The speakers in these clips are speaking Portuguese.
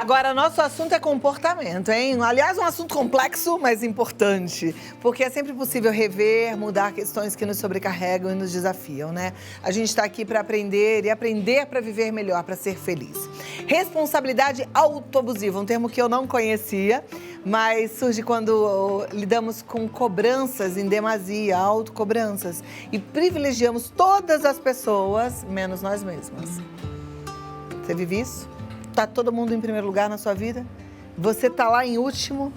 Agora, nosso assunto é comportamento, hein? Aliás, um assunto complexo, mas importante. Porque é sempre possível rever, mudar questões que nos sobrecarregam e nos desafiam, né? A gente está aqui para aprender e aprender para viver melhor, para ser feliz. Responsabilidade autoabusiva, um termo que eu não conhecia, mas surge quando lidamos com cobranças em demasia, autocobranças. E privilegiamos todas as pessoas, menos nós mesmas. Você vive isso? Tá todo mundo em primeiro lugar na sua vida? Você tá lá em último?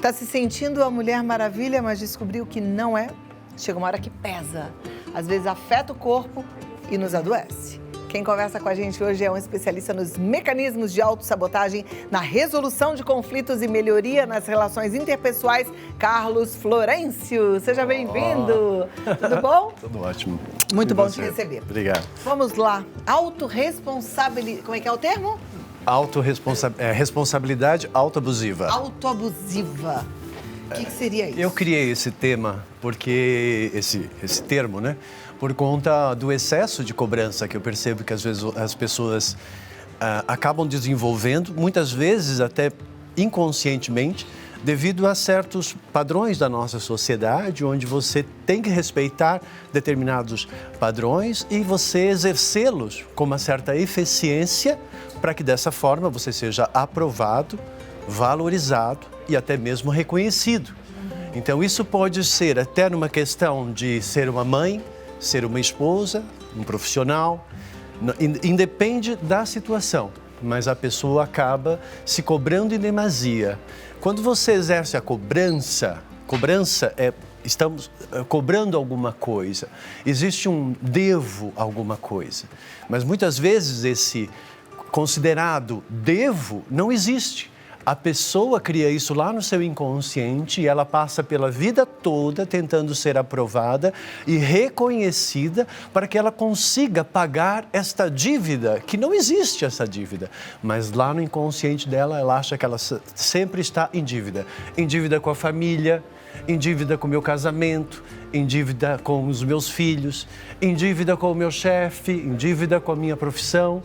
Tá se sentindo a Mulher Maravilha, mas descobriu que não é? Chega uma hora que pesa. Às vezes afeta o corpo e nos adoece. Quem conversa com a gente hoje é um especialista nos mecanismos de autossabotagem, na resolução de conflitos e melhoria nas relações interpessoais, Carlos Florencio. Seja bem-vindo. Tudo bom? Tudo ótimo. Muito bom te receber. Obrigado. Vamos lá. Autorresponsabilidade. Como é que é o termo? Responsabilidade autoabusiva. Autoabusiva. O que seria isso? Eu criei esse tema porque esse termo, né? Por conta do excesso de cobrança que eu percebo que às vezes as pessoas acabam desenvolvendo, muitas vezes até inconscientemente, devido a certos padrões da nossa sociedade, onde você tem que respeitar determinados padrões e você exercê-los com uma certa eficiência para que dessa forma você seja aprovado, valorizado e até mesmo reconhecido. Então isso pode ser até numa questão de ser uma mãe, ser uma esposa, um profissional, independe da situação, mas a pessoa acaba se cobrando em demasia. Quando você exerce a cobrança é estamos cobrando alguma coisa, existe um devo alguma coisa, mas muitas vezes esse considerado devo não existe. A pessoa cria isso lá no seu inconsciente e ela passa pela vida toda tentando ser aprovada e reconhecida para que ela consiga pagar esta dívida, que não existe essa dívida. Mas lá no inconsciente dela, ela acha que ela sempre está em dívida. Em dívida com a família, em dívida com o meu casamento, em dívida com os meus filhos, em dívida com o meu chefe, em dívida com a minha profissão.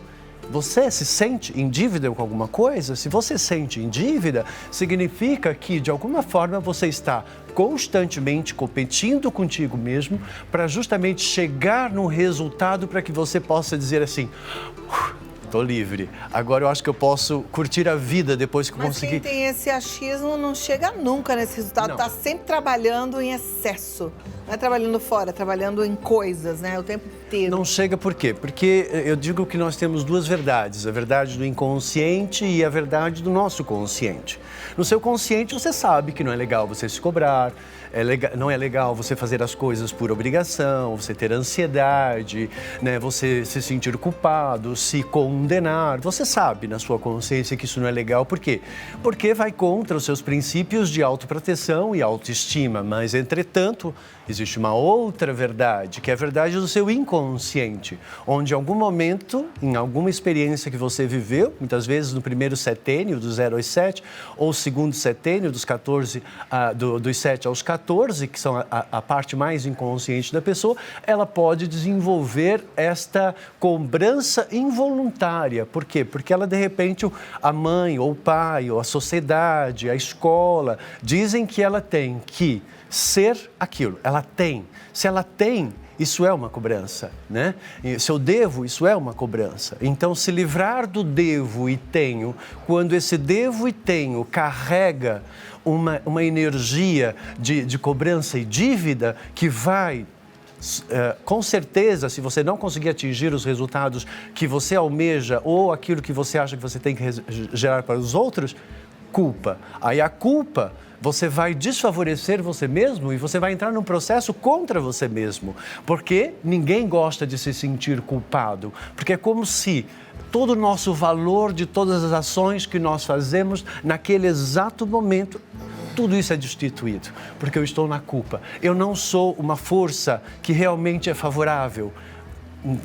Você se sente em dívida com alguma coisa? Se você se sente em dívida, significa que, de alguma forma, você está constantemente competindo contigo mesmo para justamente chegar num resultado para que você possa dizer assim: estou livre, agora eu acho que eu posso curtir a vida depois que eu conseguir. Mas quem tem esse achismo não chega nunca nesse resultado, está sempre trabalhando em excesso. Não é trabalhando fora, é trabalhando em coisas, né? O tempo inteiro. Não chega por quê? Porque eu digo que nós temos duas verdades, a verdade do inconsciente e a verdade do nosso consciente. No seu consciente você sabe que não é legal você se cobrar, não é legal você fazer as coisas por obrigação, você ter ansiedade, né? Você se sentir culpado, se condenar. Você sabe na sua consciência que isso não é legal. Por quê? Porque vai contra os seus princípios de autoproteção e autoestima. Mas, entretanto, existe uma outra verdade, que é a verdade do seu inconsciente, onde em algum momento, em alguma experiência que você viveu, muitas vezes no primeiro setênio, do 0 aos 7, ou segundo setênio, dos 7 aos 14, que são a parte mais inconsciente da pessoa, ela pode desenvolver esta cobrança involuntária. Por quê? Porque ela, de repente, a mãe, ou o pai, ou a sociedade, a escola, dizem que ela tem que ser aquilo. Ela tem. Se ela tem, isso é uma cobrança, né? E se eu devo, isso é uma cobrança. Então, se livrar do devo e tenho, quando esse devo e tenho carrega uma energia de cobrança e dívida que vai, com certeza, se você não conseguir atingir os resultados que você almeja ou aquilo que você acha que você tem que gerar para os outros, culpa. Aí a culpa, você vai desfavorecer você mesmo e você vai entrar num processo contra você mesmo. Porque ninguém gosta de se sentir culpado. Porque é como se todo o nosso valor de todas as ações que nós fazemos naquele exato momento, tudo isso é destituído. Porque eu estou na culpa. Eu não sou uma força que realmente é favorável.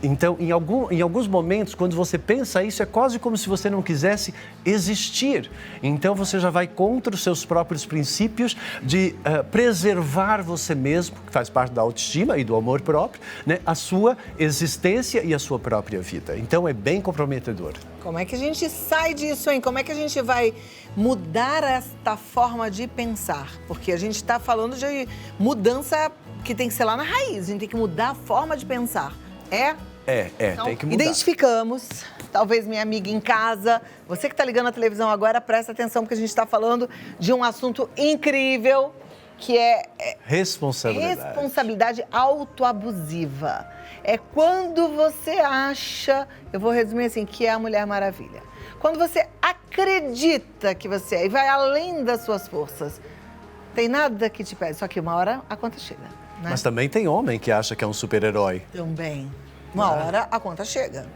Então, em alguns momentos, quando você pensa isso, é quase como se você não quisesse existir. Então, você já vai contra os seus próprios princípios de preservar você mesmo, que faz parte da autoestima e do amor próprio, né? A sua existência e a sua própria vida. Então, é bem comprometedor. Como é que a gente sai disso, hein? Como é que a gente vai mudar esta forma de pensar? Porque a gente está falando de mudança que tem que ser lá na raiz. A gente tem que mudar a forma de pensar. Então, tem que mudar. Identificamos, talvez minha amiga em casa, você que está ligando a televisão agora, presta atenção, porque a gente está falando de um assunto incrível, que é responsabilidade autoabusiva. É quando você acha, eu vou resumir assim, que é a Mulher Maravilha. Quando você acredita que você é e vai além das suas forças, tem nada que te pede, só que uma hora a conta chega. Né? Mas também tem homem que acha que é um super-herói. Também. Uma hora a conta chega.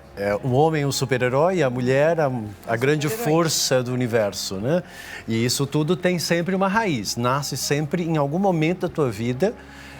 O homem, o super-herói, a mulher, a grande força do universo, né? E isso tudo tem sempre uma raiz. Nasce sempre, em algum momento da tua vida,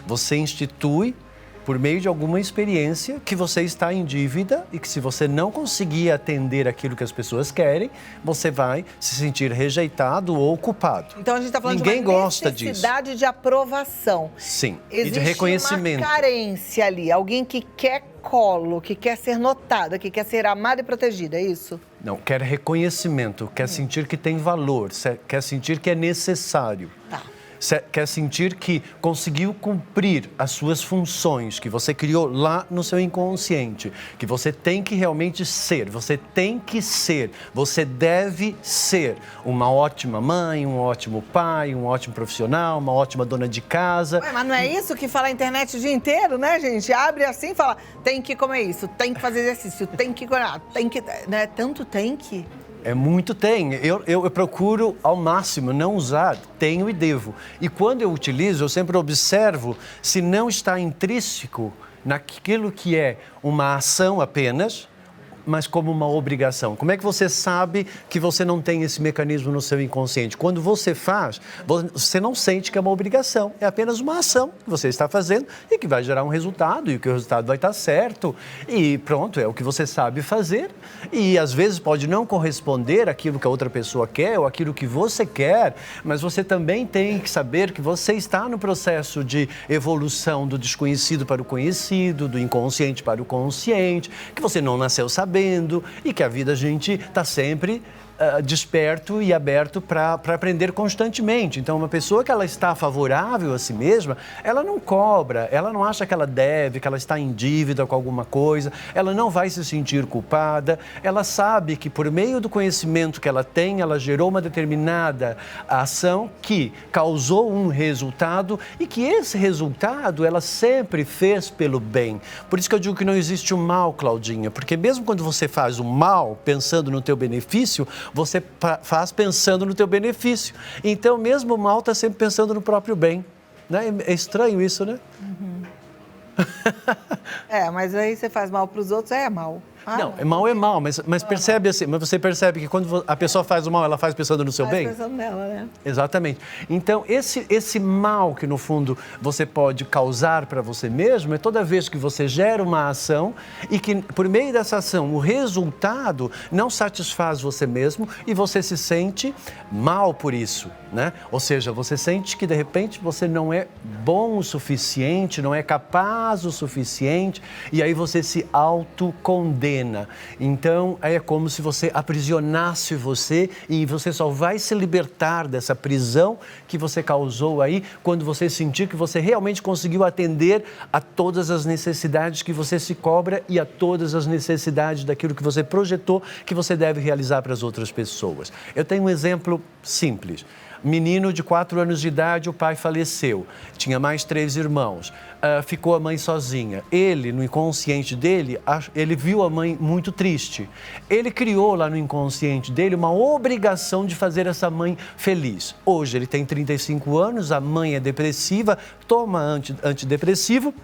você institui, por meio de alguma experiência, que você está em dívida e que se você não conseguir atender aquilo que as pessoas querem, você vai se sentir rejeitado ou culpado. Então a gente está falando Ninguém de uma gosta necessidade de aprovação. Sim, existe e de reconhecimento. Uma carência ali, alguém que quer colo, que quer ser notada, que quer ser amada e protegida, é isso? Não, quer reconhecimento, quer sentir que tem valor, quer sentir que é necessário. Tá. Quer sentir que conseguiu cumprir as suas funções que você criou lá no seu inconsciente, que você tem que realmente ser, você tem que ser, você deve ser uma ótima mãe, um ótimo pai, um ótimo profissional, uma ótima dona de casa. Ué, mas não é isso que fala a internet o dia inteiro, né, gente? Abre assim e fala, tem que comer isso, tem que fazer exercício, tem que curar, tem que... Né? Tanto tem que... É muito tem. Eu procuro ao máximo não usar, tenho e devo. E quando eu utilizo, eu sempre observo se não está intrínseco naquilo que é uma ação apenas, mas como uma obrigação. Como é que você sabe que você não tem esse mecanismo no seu inconsciente? Quando você faz, você não sente que é uma obrigação. É apenas uma ação que você está fazendo e que vai gerar um resultado e que o resultado vai estar certo. E pronto, é o que você sabe fazer. E às vezes pode não corresponder àquilo que a outra pessoa quer ou àquilo que você quer, mas você também tem que saber que você está no processo de evolução do desconhecido para o conhecido, do inconsciente para o consciente, que você não nasceu sabendo e que a vida a gente está sempre desperto e aberto para aprender constantemente. Então, uma pessoa que ela está favorável a si mesma, ela não cobra, ela não acha que ela deve, que ela está em dívida com alguma coisa, ela não vai se sentir culpada, ela sabe que por meio do conhecimento que ela tem, ela gerou uma determinada ação que causou um resultado e que esse resultado ela sempre fez pelo bem. Por isso que eu digo que não existe o mal, Claudinha, porque mesmo quando você faz o mal pensando no teu benefício, você faz pensando no teu benefício. Então, mesmo o mal está sempre pensando no próprio bem. Né? É estranho isso, né? Uhum. Mas aí você faz mal para os outros, é mal. Não, é mal, mas percebe assim, mas você percebe que quando a pessoa faz o mal, ela faz pensando no seu bem? Faz pensando nela, né? Exatamente. Então, esse mal que, no fundo, você pode causar para você mesmo é toda vez que você gera uma ação e que, por meio dessa ação, o resultado não satisfaz você mesmo e você se sente mal por isso, né? Ou seja, você sente que, de repente, você não é bom o suficiente, não é capaz o suficiente e aí você se autocondena. Então, é como se você aprisionasse você e você só vai se libertar dessa prisão que você causou aí quando você sentir que você realmente conseguiu atender a todas as necessidades que você se cobra e a todas as necessidades daquilo que você projetou que você deve realizar para as outras pessoas. Eu tenho um exemplo simples. Menino de 4 anos de idade, o pai faleceu. Tinha mais 3 irmãos. Ficou a mãe sozinha. Ele, no inconsciente dele, ele viu a mãe muito triste. Ele criou lá no inconsciente dele uma obrigação de fazer essa mãe feliz. Hoje ele tem 35 anos, a mãe é depressiva, toma antidepressivo.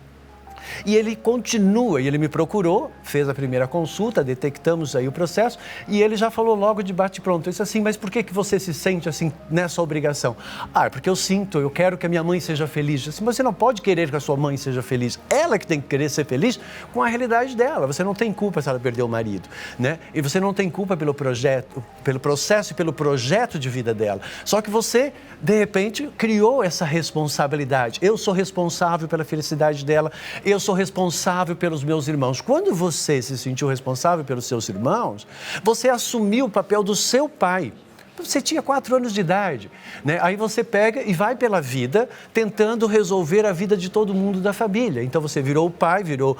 E ele continua, e ele me procurou, fez a primeira consulta, detectamos aí o processo, e ele já falou logo de bate-pronto. Ele disse assim, mas por que você se sente assim nessa obrigação? Porque eu sinto, eu quero que a minha mãe seja feliz. Eu disse, mas você não pode querer que a sua mãe seja feliz. Ela que tem que querer ser feliz com a realidade dela. Você não tem culpa se ela perdeu o marido, né? E você não tem culpa pelo projeto, pelo processo e pelo projeto de vida dela. Só que você, de repente, criou essa responsabilidade. Eu sou responsável pela felicidade dela, eu sou responsável pelos meus irmãos. Quando você se sentiu responsável pelos seus irmãos, você assumiu o papel do seu pai. Você tinha 4 anos de idade, né? Aí você pega e vai pela vida tentando resolver a vida de todo mundo da família. Então você virou o pai, virou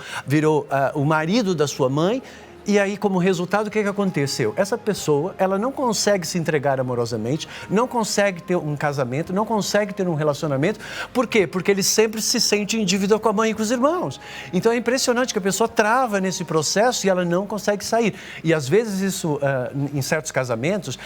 o marido da sua mãe. E aí, como resultado, o que aconteceu? Essa pessoa, ela não consegue se entregar amorosamente, não consegue ter um casamento, não consegue ter um relacionamento. Por quê? Porque ele sempre se sente em dívida com a mãe e com os irmãos. Então, é impressionante que a pessoa trava nesse processo e ela não consegue sair. E, às vezes, isso, em certos casamentos,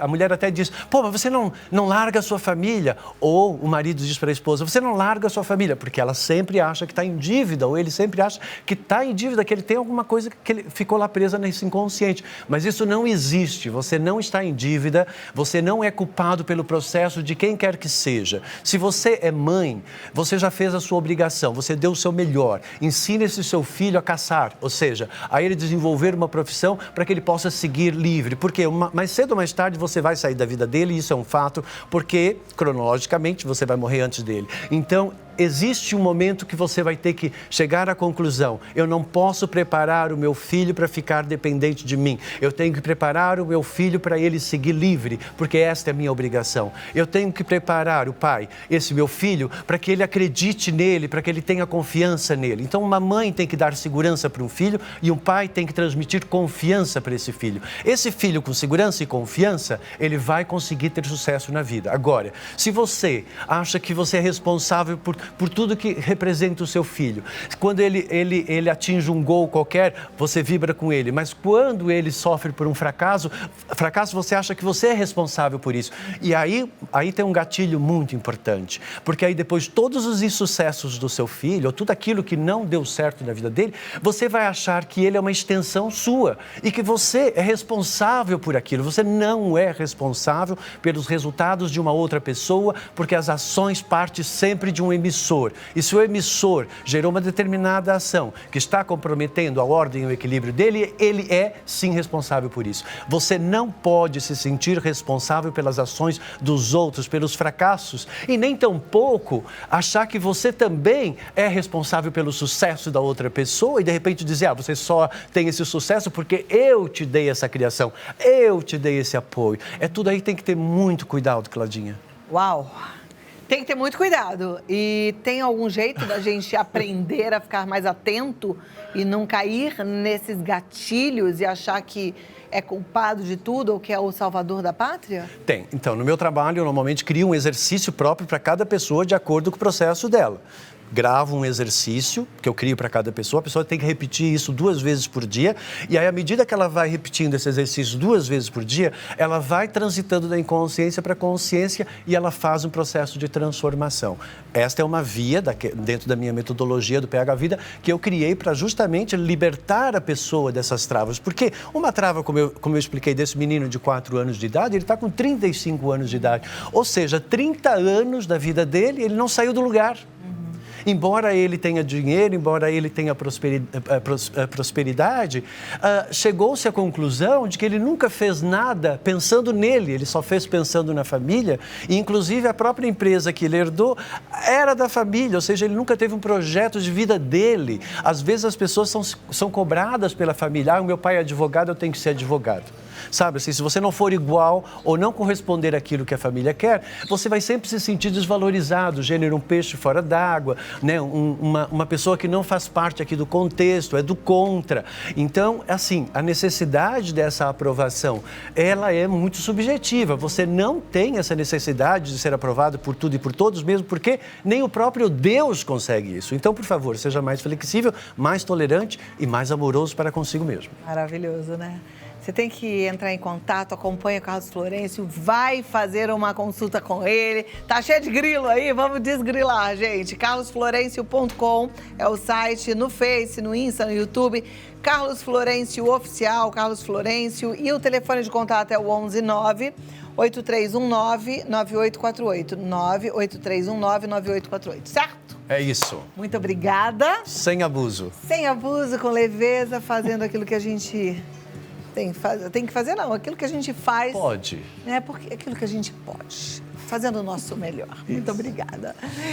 a mulher até diz, pô, mas você não larga a sua família. Ou o marido diz para a esposa, você não larga a sua família. Porque ela sempre acha que está em dívida, ou ele sempre acha que está em dívida, que ele tem alguma coisa que ele ficou lá presa nesse inconsciente. Mas isso não existe, você não está em dívida, você não é culpado pelo processo de quem quer que seja. Se você é mãe, você já fez a sua obrigação, você deu o seu melhor. Ensine esse seu filho a caçar, ou seja, a ele desenvolver uma profissão para que ele possa seguir livre. Porque mais cedo ou mais tarde você vai sair da vida dele, isso é um fato, porque cronologicamente você vai morrer antes dele. Então, existe um momento que você vai ter que chegar à conclusão, eu não posso preparar o meu filho para ficar dependente de mim. Eu tenho que preparar o meu filho para ele seguir livre, porque esta é a minha obrigação. Eu tenho que preparar o pai, esse meu filho, para que ele acredite nele, para que ele tenha confiança nele. Então, uma mãe tem que dar segurança para um filho e um pai tem que transmitir confiança para esse filho. Esse filho com segurança e confiança, ele vai conseguir ter sucesso na vida. Agora, se você acha que você é responsável por tudo que representa o seu filho. Quando ele atinge um gol qualquer, você vibra com ele. Mas quando ele sofre por um fracasso, você acha que você é responsável por isso. E aí tem um gatilho muito importante. Porque aí depois todos os insucessos do seu filho, ou tudo aquilo que não deu certo na vida dele, você vai achar que ele é uma extensão sua. E que você é responsável por aquilo. Você não é responsável pelos resultados de uma outra pessoa, porque as ações partem sempre de um emissor. E se o emissor gerou uma determinada ação que está comprometendo a ordem e o equilíbrio dele, ele é sim responsável por isso. Você não pode se sentir responsável pelas ações dos outros, pelos fracassos, e nem tampouco achar que você também é responsável pelo sucesso da outra pessoa e de repente dizer, você só tem esse sucesso porque eu te dei essa criação, eu te dei esse apoio. É tudo aí que tem que ter muito cuidado, Claudinha. Uau! Tem que ter muito cuidado. E tem algum jeito da gente aprender a ficar mais atento e não cair nesses gatilhos e achar que é culpado de tudo ou que é o salvador da pátria? Tem. Então, no meu trabalho, eu normalmente crio um exercício próprio para cada pessoa de acordo com o processo dela. Gravo um exercício que eu crio para cada pessoa, a pessoa tem que repetir isso 2 vezes por dia, e aí à medida que ela vai repetindo esse exercício 2 vezes por dia, ela vai transitando da inconsciência para a consciência e ela faz um processo de transformação. Esta é uma via dentro da minha metodologia do PH Vida que eu criei para justamente libertar a pessoa dessas travas, porque uma trava, como eu expliquei, desse menino de 4 anos de idade, ele está com 35 anos de idade, ou seja, 30 anos da vida dele, ele não saiu do lugar. Embora ele tenha dinheiro, embora ele tenha prosperidade, chegou-se à conclusão de que ele nunca fez nada pensando nele, ele só fez pensando na família, e inclusive a própria empresa que ele herdou era da família, ou seja, ele nunca teve um projeto de vida dele. Às vezes as pessoas são cobradas pela família, o meu pai é advogado, eu tenho que ser advogado. Sabe, assim, se você não for igual ou não corresponder àquilo que a família quer, você vai sempre se sentir desvalorizado, gênero um peixe fora d'água, né? Uma pessoa que não faz parte aqui do contexto, é do contra. Então, assim, a necessidade dessa aprovação, ela é muito subjetiva. Você não tem essa necessidade de ser aprovado por tudo e por todos, mesmo porque nem o próprio Deus consegue isso. Então, por favor, seja mais flexível, mais tolerante e mais amoroso para consigo mesmo. Maravilhoso, né? Você tem que entrar em contato, acompanha o Carlos Florencio, vai fazer uma consulta com ele. Tá cheio de grilo aí, vamos desgrilar, gente. carlosflorencio.com é o site, no Face, no Insta, no YouTube. Carlos Florencio Oficial, Carlos Florencio. E o telefone de contato é o 11 98319 9848. 98319 9848, certo? É isso. Muito obrigada. Sem abuso. Sem abuso, com leveza, fazendo aquilo que a gente tem que fazer, não. Aquilo que a gente faz. Pode. Né? Porque aquilo que a gente pode. Fazendo o nosso melhor. Muito obrigada.